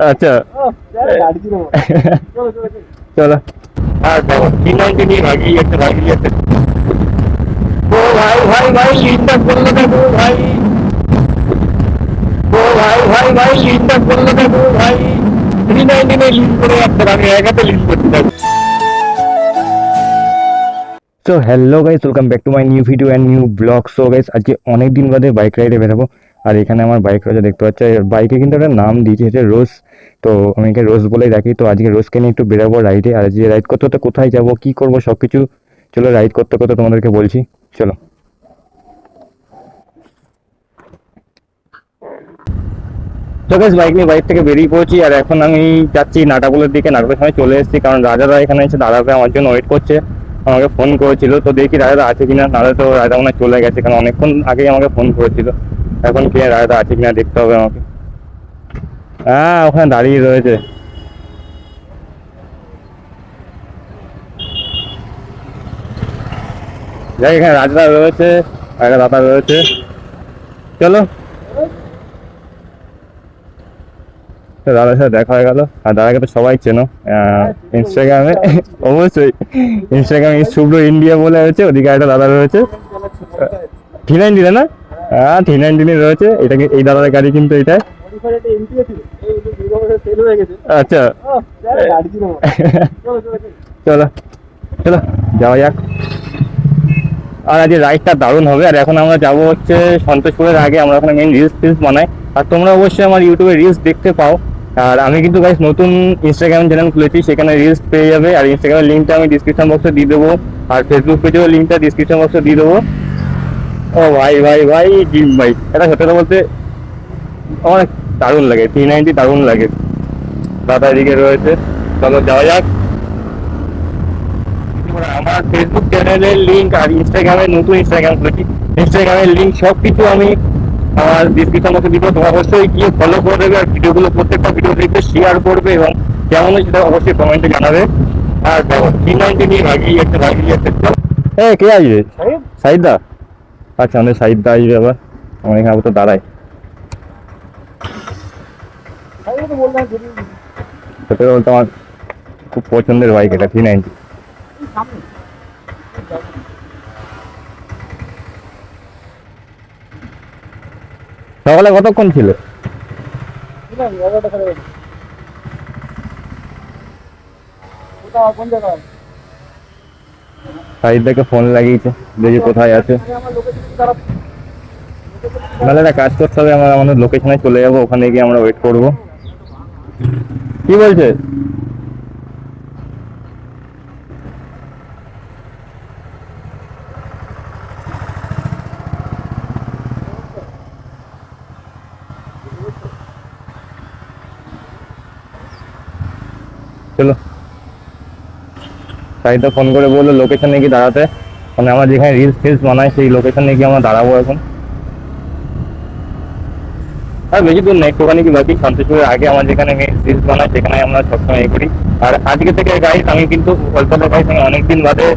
আচ্ছা চলো আর T90 নিয়ে ভাগিয়ে যাচ্ছে ও ভাই লিনটা করলো দেখো ভাই ও ভাই লিনটা করলো দেখো ভাই T90 নিয়ে লিন করে যাচ্ছে আমি একাতে লিন করতে থাকি। So hello guys, welcome back to my new video and new blog. So guys, আজকে অনেক দিন বাদে বাইক রাইডে বেরোবো। আর এখানে আমার বাইক রয়েছে দেখতে পাচ্ছ, বাইকে কিন্তু একটা নাম দিয়েছে হচ্ছে রোজ। তো আমি একে রোজ বলেই রাখি। তো আজকে রোজকে নিয়ে একটু বেরোবো রাইডে। আর আজকে রাইড করতে করতে কোথায় যাবো কী করবো সব কিছু চলো রাইড করতে করতে তোমাদেরকে বলছি। চলো তো গাইস, বাইক নিয়ে বাইক থেকে বেরিয়ে পড়েছি। আর এখন আমি যাচ্ছি নাটাগুলোর দিকে। নাটাগুলোর সময় চলে এসেছি, কারণ রাজাদা এখানে এসে দাদাকে আমার জন্য ওয়েট করছে। আমাকে ফোন করেছিল, তো দেখি রাজাদা আছে কিনা। নাহলে তো রাজা মনে হয় চলে গেছে, কারণ অনেকক্ষণ আগেই আমাকে ফোন করেছিল। এখন কি রাজাদা আছে কিনা দেখতে হবে আমাকে। হ্যাঁ, ওখানে দাঁড়িয়ে রয়েছে। যাই, এখানে রাজাদা রয়েছে, একটা দাদা রয়েছে। চলো, তো দাদার সাথে দেখা হয়ে গেল। আর দাদাকে তো সবাই চেনো ইনস্টাগ্রামে। অবশ্যই ইনস্টাগ্রামে শুভ্র ইন্ডিয়া বলে রয়েছে, ওদিকে একটা দাদা রয়েছে T90 না। হ্যাঁ, T90 রয়েছে। এটাকে এই দাদার গাড়ি কিন্তু এটা। আচ্ছা চলো চলো যাওয়া যাক। আর আজকে রাইডটা দারুণ হবে। আর এখন আমরা যাবো হচ্ছে সন্তোষপুরের আগে। আমরা ওখানে মেন রিলস বানাই। আর তোমরা অবশ্যই আমার ইউটিউবে রিলস দেখতে পাও। আর আমি কিন্তু গাইস নতুন ইনস্টাগ্রাম চ্যানেল খুলেছি, সেখানে রিলস পেয়ে যাবে। আর ইনস্টাগ্রামের লিঙ্কটা আমি ডিসক্রিপশন বক্সে দিয়ে দেবো। আর ফেসবুক পেজেও লিঙ্কটা ডিসক্রিপশন বক্সে দিয়ে দেবো। ও ভাই জিম ভাই, এটা সত্যি কথা বলতে আমার দারুণ লাগে। T90 দারুণ লাগে। দাদা এদিকে রয়েছে, চলো যাওয়া যাক। আমার ফেসবুক চ্যানেলের লিঙ্ক আর ইনস্টাগ্রামের নতুন ইনস্টাগ্রাম খুলেছি, ইনস্টাগ্রামের লিঙ্ক সব কিছু আমি আমার ডিসক্রিপশন বক্সে দিব। তোমরা অবশ্যই গিয়ে ফলো করে দেবে। আর ভিডিওগুলো প্রত্যেকটা ভিডিও দেখবে, শেয়ার করবে এবং কেমন হয়েছে সেটা অবশ্যই কমেন্টে জানাবে। আর দেখো T90 নিয়ে ভাগিয়ে যাচ্ছে। কে আসবে? সাইদা। আচ্ছা, আমাদের সাইদা আসবে আবার। আমার এখানে তো দাঁড়ায়। সত্যি বলতে আমার খুব পছন্দের বাইক এটা T90। সকালে কতক্ষণ ছিল? সাইদকে ফোন লাগিয়েছে, দেখি কোথায় আছে। নাহলে একটা কাজ করতে হবে, আমাদের লোকেশনে চলে যাবো, ওখানে গিয়ে আমরা ওয়েট করবো। কি বলছে? চলো, সাইদা ফোন করে বললো লোকেশনে গিয়ে দাঁড়াতে। মানে আমরা যেখানে রিলস বানাই সেই লোকেশনে গিয়ে আমরা দাঁড়াবো এখন। আর বেশি দূর নেই, একটুখানি কি বাকি। সন্তোষপুরের আগে আমার যেখানে রিলস বানাই সেখানে আমরা সবসময় এ করি। আর আজকে থেকে গাইস আমি কিন্তু কলকাতা গাইস আমি অনেকদিন বাদে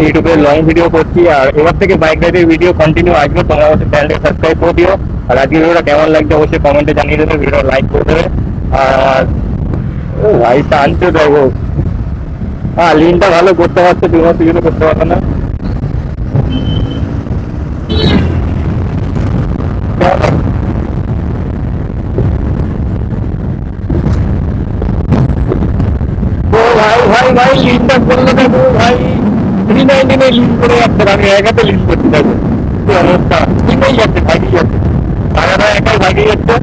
ইউটিউবে লং ভিডিও করছি। আর এবার থেকে বাইক রাইডের ভিডিও কন্টিনিউ আসবে। তোমরা অবশ্যই চ্যানেলকে সাবস্ক্রাইব করে দিও। আর আজকে ভিডিওটা কেমন লাগছে অবশ্যই কমেন্টে জানিয়ে দেবে, ভিডিওটা লাইক করে দেবে। আর ও ভাই টানছে দেখো। হ্যাঁ, লিনটা ভালো করতে পারছে, তুমি কিছু করতে পারবে না। ও ভাই লিনটা করলো দেখো ভাই T90 লিন করে যাচ্ছে আমি একাতে লিন করতে থাকবো। কি অবস্থা, লিনেই যাচ্ছে, ভাগিয়ে যাচ্ছে। দাদারা একাই ভাগিয়ে যাচ্ছে।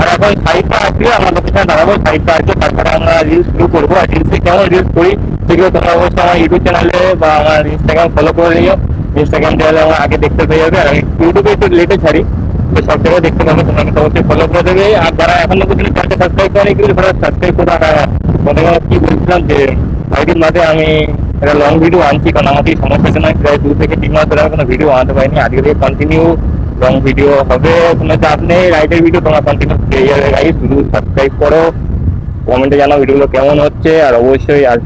আর এখন সাইডটা আসবে, আমার লোকেশনে দাঁড়াবো, সাইডটা আসবে, তারপরে আমরা রিলস শুরু করবো। আর রিলসে কেমন রিলস করি সেগুলো তোমরা অবশ্যই আমার ইউটিউব চ্যানেলে বা আমার ইনস্টাগ্রাম ফলো করে নিও। ইনস্টাগ্রাম চ্যানেলে আমার আগে দেখতে পেয়ে যাবে। আর ইউটিউবে একটু লেটে ছাড়ি, তো সব জায়গায় দেখতে পাবে। তোমরা কিন্তু অবশ্যই ফলো করে দেবে। আর যারা এখনো পর্যন্ত চ্যানেলটা সাবস্ক্রাইব করেনি কিন্তু তারা সাবস্ক্রাইব করে। আর প্রথমে কি বলছিলাম যে কয়েকদিন বাদে আমি একটা লং ভিডিও আনছি, কারণ আমাকে সমস্যার জন্য প্রায় 2 থেকে 3 মাস ধরে কোনো ভিডিও আনতে পারিনি। আজকে থেকে কন্টিনিউ লং ভিডিও হবে, কোনো চাপ নেই। রাইডের ভিডিও তোমরা কন্টিনিউ পেয়ে যাবে গাইস। শুধু সাবস্ক্রাইব করো, কমেন্টে জানাও ভিডিওগুলো কেমন হচ্ছে। আর অবশ্যই আর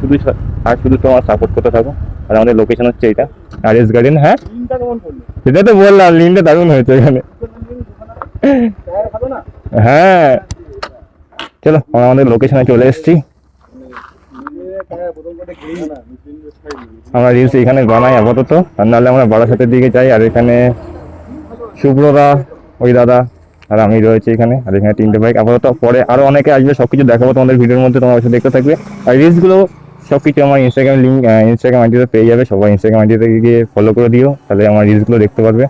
শুধু তোমার সাপোর্ট করতে থাকো। আর আমাদের লোকেশন হচ্ছে এটা আর এস গার্ডেন। হ্যাঁ, সেটা তো বললাম, লিনটা দারুণ হয়েছে এখানে। হ্যাঁ চলো আমরা আমাদের লোকেশনে চলে এসেছি। আমরা রিলস এখানে বানাই আপাতত, আর নাহলে আমরা বারাসাতের দিকে যাই। আর এখানে শুভ্রদা, ওই দাদা আর আমি রয়েছে এখানে। আর এখানে 3টে বাইক আপাতত, পরে আরো অনেকে আসবে, সবকিছু দেখাবো তোমাদের ভিডিওর মধ্যে, তোমরা অবশ্যই দেখতে থাকবে। আর রিলসগুলো সবকিছু আমার ইনস্টাগ্রাম লিঙ্ক, ইনস্টাগ্রাম আইডিতে পেয়ে যাবে। সবাই ইনস্টাগ্রাম আইডিতে গিয়ে ফলো করে দিও, তাহলে আমার রিলসগুলো দেখতে পারবে।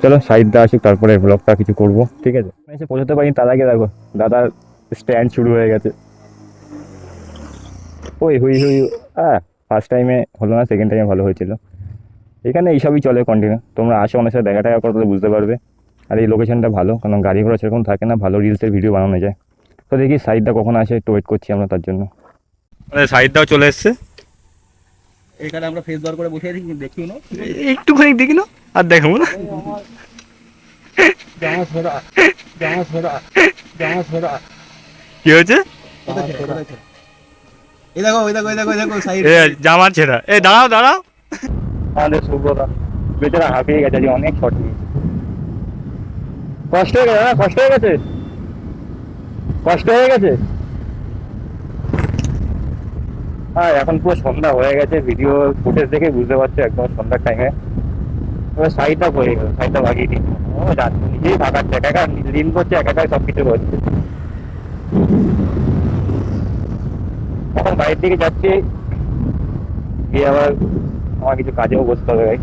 চলো সাইডটা আসুক, তারপরে ব্লগটা কিছু করবো, ঠিক আছে? এসে পৌঁছতে পারি তার আগে দেখো দাদার স্ট্যান্ড শুরু হয়ে গেছে। ওই হুই হুই, ফার্স্ট টাইমে হলো না, সেকেন্ড টাইমে ভালো হয়েছিল। এখানে এইসবই চলে কন্টিনিউ, তোমরা আসো অনেক সাথে দেখা টাকা করতে বুঝতে পারবে। আর এই লোকেশনটা ভালো, কারণ গাড়ি ঘোড়া সেরকম থাকে না, ভালো রিলসের ভিডিও বানানো যায়। তো দেখি সাইডটা কখন আসে, একটু ওয়েট করছি আমরা তার জন্য। সাইডটাও চলে এসছে, এখানে আমরা ফেস বার করে বসে আছি, দেখিও না একটুখানি দেখি না, আর দেখাবো না। কি হয়েছে? এই দেখো ওই দেখো ওই দেখো ওই দেখো সাইড জামার ছেঁড়া। দাঁড়াও দাঁড়াও, আমাদের শুভ্রতা বেচারা হাঁপিয়ে গেছে, আজকে অনেক শর্ট নিয়েছে। কষ্ট হয়ে গেছে না, কষ্ট হয়ে গেছে, কষ্ট হয়ে গেছে। হ্যাঁ এখন পুরো সন্ধ্যা হয়ে গেছে, ভিডিও ফুটেজ দেখে বুঝতে পারছো একদম সন্ধ্যার টাইমে। এবার সাইডটা পড়ে গেল, সাইডটা লাগিয়ে দিই। ও যাচ্ছে নিজেই ভাগাচ্ছে, একা একা লিন করছে, একা একাই সবকিছু করছে। এখন বাইরের দিকে যাচ্ছি, গিয়ে আবার আমার কিছু কাজেও বসতে হবে। ভাই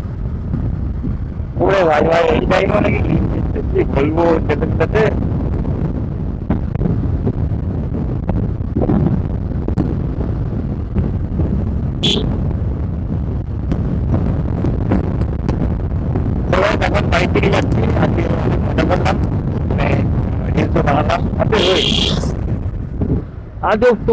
ওরে ভাই ভাই, এই টাইম অনেক কি বলবো যেতে যেতে। এখন বাইরে দিকে যাচ্ছি, আজকে মজা করলাম, মানে রিলসও বানালাম। আজও তো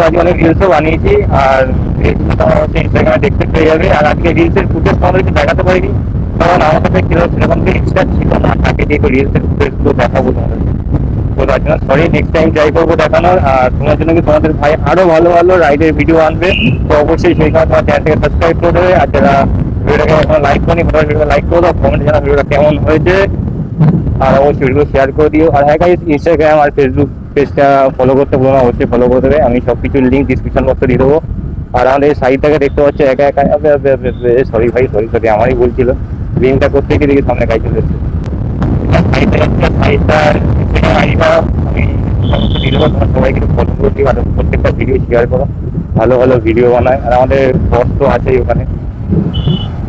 আজকে অনেক রিলসও বানিয়েছি, আর রিলসগুলো তোমার হচ্ছে ইনস্টাগ্রামে দেখতে পেয়ে যাবে। আর আজকে রিলসের ফুটেজ তোমাদেরকে দেখাতে পারিনি, কারণ আমার কাছে সেরকম ইনস্টা ছিল না, তাকে দিয়ে একটু রিলসের ফুটেজগুলো দেখাবো তোমাদেরকে। তো তার জন্য সরি, নেক্সট টাইম ট্রাই করবো দেখানোর। আর তোমার জন্য কি তোমাদের ভাই আরো ভালো ভালো রাইডের ভিডিও আনবে, তো অবশ্যই সেই সময় তোমার চ্যানেলটাকে সাবস্ক্রাইব করে দেবে। আর যারা ভিডিওটাকে এখন লাইক করি, ভিডিওটা লাইক করে দাও, কমেন্টে জানাও ভিডিওটা কেমন হয়েছে। আর অবশ্যই ভিডিও শেয়ার করে দিও। আর হ্যাঁ গাইস, ইনস্টাগ্রাম আর ফেসবুক পেজটা ফলো করতে ভুলো না, অবশ্যই ফলো করে দেবে। আমি সব কিছুর লিঙ্ক ডিসক্রিপশন বক্সে দিয়ে দেবো। আর আমাদের সাইডটাকে দেখতে পাচ্ছ একা একা, সরি ভাই, সরি সরি, আমারই ভুল ছিল। লিঙ্কটা করতে গিয়ে দেখি সামনে গাড়ি চলে এসেছে। সাইডটার আইডিটা আমি সমস্ত দিয়ে দেবো, তোমার সবাই কিন্তু ফলো করে দিও। আর প্রত্যেকটা ভিডিও শেয়ার করো, ভালো ভালো ভিডিও বানায়। আর আমাদের বস তো আছেই ওখানে,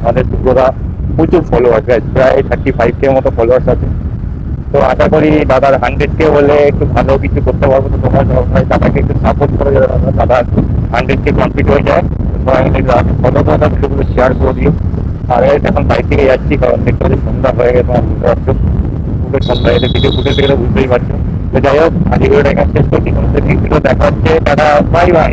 আমাদের শুভ্রদা প্রচুর ফলোয়ার্স আছে, প্রায় 35K মতো ফলোয়ার্স আছে। তো আশা করি দাদার 100K হলে একটু ভালো কিছু করতে পারবো। তো তোমরা সবাই দাদাকে একটু সাপোর্ট করে যাবে, দাদা 100K কমপ্লিট হয়ে যায়। সবাই মিলে ফলো করে দাদা, ভিডিওগুলো শেয়ার করে দিও। আর এখন বাইক থেকে যাচ্ছি, কারণ দেখতে পাচ্ছি সন্ধ্যা হয়ে গেছে, আমার বুঝতে পারছো পুরো সন্ধ্যা হয়ে গেছে, ভিডিও ফুটে দেখলে বুঝতেই পারছো। তো যাই হোক, আজকে ভিডিওটা এখানে শেষ করছি, তোমাদের ভিডিও দেখা হচ্ছে, টাটা, বাই বাই।